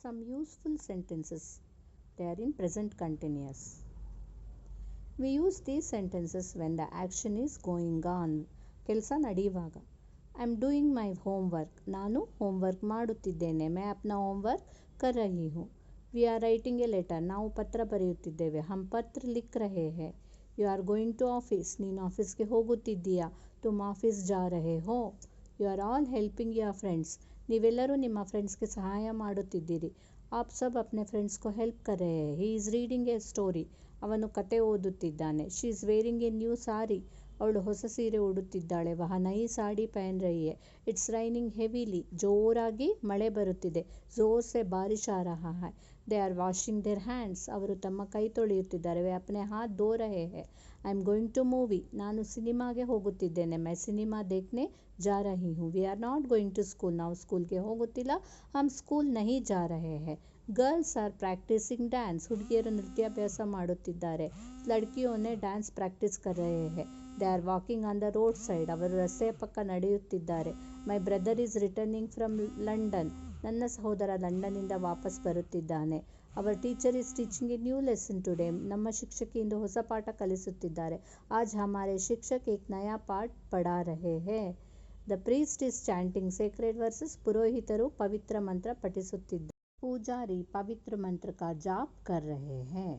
Some useful sentences. They are in present continuous. We use these sentences when the action is going on. ಕೆಲಸ ನಡೆಯುವಾಗ. I am doing my homework. ನಾನು homework ಮಾಡುತ್ತಿದ್ದೇನೆ. मैं अपना homework कर रही हूँ. We are writing a letter. ನಾವು ಪತ್ರ ಬರೆಯುತ್ತಿದ್ದೇವೆ. हम पत्र लिख रहे हैं. You are going to office. ನೀನು ಆಫೀಸ್ಗೆ ಹೋಗುತ್ತಿದ್ದೀಯಾ. तुम ऑफिस जा रहे हो. You are all helping your friends. ನೀವೆಲ್ಲರೂ ನಿಮ್ಮ ಫ್ರೆಂಡ್ಸ್ಗೆ ಸಹಾಯ ಮಾಡುತ್ತಿದ್ದೀರಿ. आप सब अपने फ्रेंड्स को हेल्प कर रहे हैं. He is reading a story. ಅವನು ಕತೆ ಓದುತ್ತಿದ್ದಾನೆ. She is wearing a new saree. ಅವಳು ಹೊಸ ಸೀರೆ ಉಡುತ್ತಿದ್ದಾಳೆ. वह नई साड़ी पहन रही है. It's raining heavily. ಜೋರಾಗಿ ಮಳೆ ಬರುತ್ತಿದೆ. जोर से बारिश आ रहा है. They are washing their hands. ಅವರು ತಮ್ಮ ಕೈ ತೊಳೆಯುತ್ತಿದ್ದಾರೆ. वे अपने हाथ धो रहे हैं. I am going to movie. ನಾನು ಸಿನಿಮಾಗೆ ಹೋಗುತ್ತಿದ್ದೇನೆ. मैं सिनेमा देखने जा रही हूँ. We are not going to school. ನಾವು ಸ್ಕೂಲ್ಗೆ ಹೋಗುತ್ತಿಲ್ಲ. हम स्कूल नहीं जा रहे हैं. Girls are practicing dance. ಹುಡುಗಿಯರು ನೃತ್ಯಾಭ್ಯಾಸ ಮಾಡುತ್ತಿದ್ದಾರೆ. लड़कियों ने डांस प्रैक्टिस कर रहे हैं. They are walking on the road side. ಅವರು ರಸ್ತೆಯ ಪಕ್ಕ ನಡೆಯುತ್ತಿದ್ದಾರೆ. My brother is returning from London. ನನ್ನ ಸಹೋದರ ಲಂಡನ್ನಿಂದ ವಾಪಸ್ ಬರುತ್ತಿದ್ದಾನೆ. Our teacher is teaching a new lesson today. ನಮ್ಮ ಶಿಕ್ಷಕಿ ಇಂದು ಹೊಸ ಪಾಠ ಕಲಿಸುತ್ತಿದ್ದಾರೆ. आज हमारे शिक्षक एक नया पाठ पढ़ा रहे हैं. The priest is chanting sacred verses. पुरोहितರು पवित्र मंत्र पठिಸುತ್ತಿದ್ದಾರೆ. पूजारी पवित्र मंत्र का जाप कर रहे हैं.